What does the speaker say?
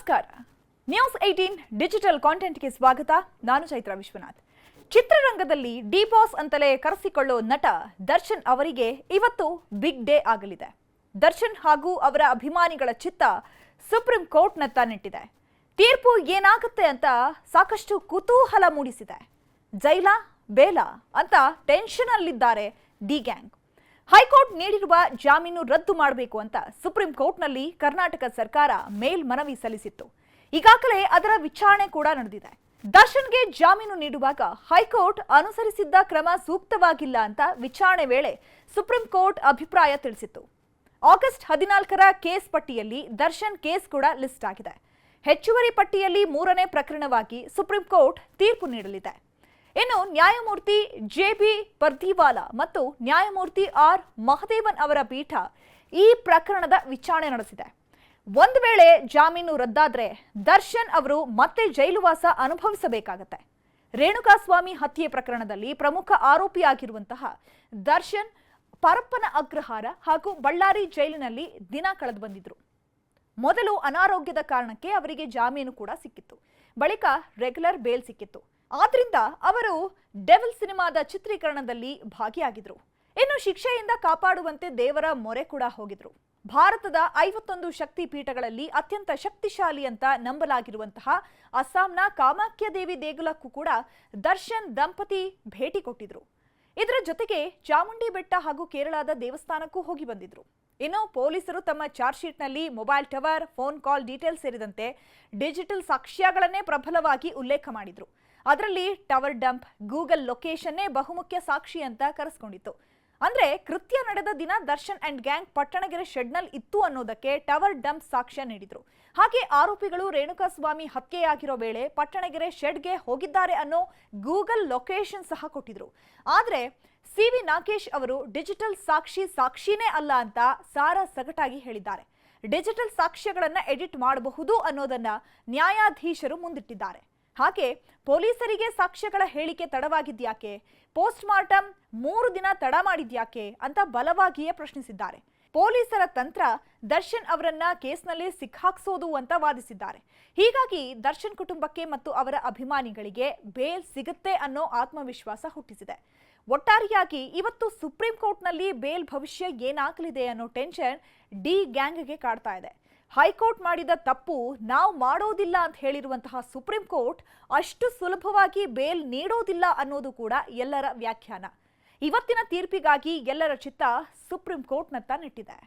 ನಮಸ್ಕಾರ. News 18 digital ಕಾಂಟೆಂಟ್ಗೆ ಸ್ವಾಗತ. ನಾನು ಚೈತ್ರ ವಿಶ್ವನಾಥ್. ಚಿತ್ರರಂಗದಲ್ಲಿ ಡಿ ಬಾಸ್ ಅಂತಲೇ ಕರೆಸಿಕೊಳ್ಳೋ ನಟ ದರ್ಶನ್ ಅವರಿಗೆ ಇವತ್ತು ಬಿಗ್ ಡೇ ಆಗಲಿದೆ. ದರ್ಶನ್ ಹಾಗೂ ಅವರ ಅಭಿಮಾನಿಗಳ ಚಿತ್ತ ಸುಪ್ರೀಂ ಕೋರ್ಟ್ನತ್ತ ನೆಟ್ಟಿದೆ. ತೀರ್ಪು ಏನಾಗುತ್ತೆ ಅಂತ ಸಾಕಷ್ಟು ಕುತೂಹಲ ಮೂಡಿಸಿದೆ. ಜೈಲ ಬೇಲ ಅಂತ ಟೆನ್ಷನ್ ಅಲ್ಲಿದ್ದಾರೆ ಡಿ ಗ್ಯಾಂಗ್. ಹೈಕೋರ್ಟ್ ನೀಡಿರುವ ಜಾಮೀನು ರದ್ದು ಮಾಡಬೇಕು ಅಂತ ಸುಪ್ರೀಂ ಕೋರ್ಟ್ನಲ್ಲಿ ಕರ್ನಾಟಕ ಸರ್ಕಾರ ಮೇಲ್ಮನವಿ ಸಲ್ಲಿಸಿತ್ತು. ಈಗಾಗಲೇ ಅದರ ವಿಚಾರಣೆ ಕೂಡ ನಡೆದಿದೆ. ದರ್ಶನ್ಗೆ ಜಾಮೀನು ನೀಡುವಾಗ ಹೈಕೋರ್ಟ್ ಅನುಸರಿಸಿದ್ದ ಕ್ರಮ ಸೂಕ್ತವಾಗಿಲ್ಲ ಅಂತ ವಿಚಾರಣೆ ವೇಳೆ ಸುಪ್ರೀಂ ಕೋರ್ಟ್ ಅಭಿಪ್ರಾಯ ತಿಳಿಸಿತ್ತು. ಆಗಸ್ಟ್ 14ರ ಕೇಸ್ ಪಟ್ಟಿಯಲ್ಲಿ ದರ್ಶನ್ ಕೇಸ್ ಕೂಡ ಲಿಸ್ಟ್ ಆಗಿದೆ. ಹೆಚ್ಚುವರಿ ಪಟ್ಟಿಯಲ್ಲಿ 3ನೇ ಪ್ರಕರಣವಾಗಿ ಸುಪ್ರೀಂ ಕೋರ್ಟ್ ತೀರ್ಪು ನೀಡಲಿದೆ. ಇನ್ನು ನ್ಯಾಯಮೂರ್ತಿ ಜೆ.ಬಿ. ಪರ್ದಿವಾಲಾ ಮತ್ತು ನ್ಯಾಯಮೂರ್ತಿ ಆರ್. ಮಹದೇವನ್ ಅವರ ಪೀಠ ಈ ಪ್ರಕರಣದ ವಿಚಾರಣೆ ನಡೆಸಿದೆ. ಒಂದು ವೇಳೆ ಜಾಮೀನು ರದ್ದಾದ್ರೆ ದರ್ಶನ್ ಅವರು ಮತ್ತೆ ಜೈಲುವಾಸ ಅನುಭವಿಸಬೇಕಾಗತ್ತೆ. ರೇಣುಕಾಸ್ವಾಮಿ ಹತ್ಯೆ ಪ್ರಕರಣದಲ್ಲಿ ಪ್ರಮುಖ ಆರೋಪಿಯಾಗಿರುವಂತಹ ದರ್ಶನ್ ಪರಪ್ಪನ ಅಗ್ರಹಾರ ಹಾಗೂ ಬಳ್ಳಾರಿ ಜೈಲಿನಲ್ಲಿ ದಿನ ಕಳೆದು ಬಂದಿದ್ರು. ಮೊದಲು ಅನಾರೋಗ್ಯದ ಕಾರಣಕ್ಕೆ ಅವರಿಗೆ ಜಾಮೀನು ಕೂಡ ಸಿಕ್ಕಿತ್ತು. ಬಳಿಕ ರೆಗ್ಯುಲರ್ ಬೇಲ್ ಸಿಕ್ಕಿತ್ತು. ಆದ್ರಿಂದ ಅವರು ಡೆವಿಲ್ ಸಿನಿಮಾದ ಚಿತ್ರೀಕರಣದಲ್ಲಿ ಭಾಗಿಯಾಗಿದ್ರು. ಇನ್ನು ಶಿಕ್ಷೆಯಿಂದ ಕಾಪಾಡುವಂತೆ ದೇವರ ಮೊರೆ ಕೂಡ ಹೋಗಿದ್ರು. ಭಾರತದ 51 ಶಕ್ತಿ ಪೀಠಗಳಲ್ಲಿ ಅತ್ಯಂತ ಶಕ್ತಿಶಾಲಿ ಅಂತ ನಂಬಲಾಗಿರುವಂತಹ ಅಸ್ಸಾಂನ ಕಾಮಾಖ್ಯ ದೇವಿ ದೇಗುಲಕ್ಕೂ ಕೂಡ ದರ್ಶನ್ ದಂಪತಿ ಭೇಟಿ ಕೊಟ್ಟಿದ್ರು. ಇದರ ಜೊತೆಗೆ ಚಾಮುಂಡಿ ಬೆಟ್ಟ ಹಾಗೂ ಕೇರಳದ ದೇವಸ್ಥಾನಕ್ಕೂ ಹೋಗಿ ಬಂದಿದ್ರು. ಇನ್ನು ಪೊಲೀಸರು ತಮ್ಮ ಚಾರ್ಜ್ ಶೀಟ್ನಲ್ಲಿ mobile tower, phone call details ಸೇರಿದಂತೆ ಡಿಜಿಟಲ್ ಸಾಕ್ಷ್ಯಗಳನ್ನೇ ಪ್ರಬಲವಾಗಿ ಉಲ್ಲೇಖ ಮಾಡಿದ್ರು. ಅದರಲ್ಲಿ ಟವರ್ ಡಂಪ್, ಗೂಗಲ್ ಲೊಕೇಶನ್ನೇ ಬಹುಮುಖ್ಯ ಸಾಕ್ಷಿ ಅಂತ ಕರೆಸ್ಕೊಂಡಿತ್ತು. ಅಂದ್ರೆ ಕೃತ್ಯ ನಡೆದ ದಿನ ದರ್ಶನ್ ಅಂಡ್ ಗ್ಯಾಂಗ್ ಪಟ್ಟಣಗೆರೆ ಶೆಡ್ನಲ್ಲಿ ಇತ್ತು ಅನ್ನೋದಕ್ಕೆ ಟವರ್ ಡಂಪ್ ಸಾಕ್ಷ್ಯ ನೀಡಿದ್ರು. ಹಾಗೆ ಆರೋಪಿಗಳು ರೇಣುಕಾಸ್ವಾಮಿ ಹತ್ಯೆಯಾಗಿರೋ ವೇಳೆ ಪಟ್ಟಣಗೆರೆ ಶೆಡ್ಗೆ ಹೋಗಿದ್ದಾರೆ ಅನ್ನೋ ಗೂಗಲ್ ಲೊಕೇಶನ್ ಸಹ ಕೊಟ್ಟಿದ್ರು. ಆದ್ರೆ ಸಿ.ವಿ. ನಾಗೇಶ್ ಅವರು ಡಿಜಿಟಲ್ ಸಾಕ್ಷಿನೇ ಅಲ್ಲ ಅಂತ ಸಗಟಾಗಿ ಹೇಳಿದ್ದಾರೆ. ಡಿಜಿಟಲ್ ಸಾಕ್ಷ್ಯಗಳನ್ನ ಎಡಿಟ್ ಮಾಡಬಹುದು ಅನ್ನೋದನ್ನ ನ್ಯಾಯಾಧೀಶರು ಮುಂದಿಟ್ಟಿದ್ದಾರೆ. ಹಾಗೆ ಪೊಲೀಸರಿಗೆ ಸಾಕ್ಷ್ಯಗಳ ಹೇಳಿಕೆ ತಡವಾಗಿದ್ಯಾಕೆ, ಪೋಸ್ಟ್ ಮಾರ್ಟಮ್ 3 ದಿನ ತಡ ಮಾಡಿದ್ಯಾಕೆ ಅಂತ ಬಲವಾಗಿಯೇ ಪ್ರಶ್ನಿಸಿದ್ದಾರೆ. ಪೊಲೀಸರ ತಂತ್ರ ದರ್ಶನ್ ಅವರನ್ನ ಕೇಸ್ನಲ್ಲಿ ಸಿಕ್ಕಾಕ್ಸೋದು ಅಂತ ವಾದಿಸಿದ್ದಾರೆ. ಹೀಗಾಗಿ ದರ್ಶನ್ ಕುಟುಂಬಕ್ಕೆ ಮತ್ತು ಅವರ ಅಭಿಮಾನಿಗಳಿಗೆ ಬೇಲ್ ಸಿಗುತ್ತೆ ಅನ್ನೋ ಆತ್ಮವಿಶ್ವಾಸ ಹುಟ್ಟಿಸಿದೆ. ಒಟ್ಟಾರೆಯಾಗಿ ಇವತ್ತು ಸುಪ್ರೀಂ ಕೋರ್ಟ್ನಲ್ಲಿ ಬೇಲ್ ಭವಿಷ್ಯ ಏನಾಗಲಿದೆ ಅನ್ನೋ ಟೆನ್ಷನ್ ಡಿ ಗ್ಯಾಂಗ್ಗೆ ಕಾಡ್ತಾ ಇದೆ. ಹೈಕೋರ್ಟ್ ಮಾಡಿದ ತಪ್ಪು ನಾವು ಮಾಡೋದಿಲ್ಲ ಅಂತ ಹೇಳಿರುವಂತಹ ಸುಪ್ರೀಂ ಕೋರ್ಟ್ ಅಷ್ಟು ಸುಲಭವಾಗಿ ಬೇಲ್ ನೀಡೋದಿಲ್ಲ ಅನ್ನೋದು ಕೂಡ ಎಲ್ಲರ ವ್ಯಾಖ್ಯಾನ. ಇವತ್ತಿನ ತೀರ್ಪಿಗಾಗಿ ಎಲ್ಲರ ಚಿತ್ತ ಸುಪ್ರೀಂ ಕೋರ್ಟ್ನತ್ತ ನೆಟ್ಟಿದೆ.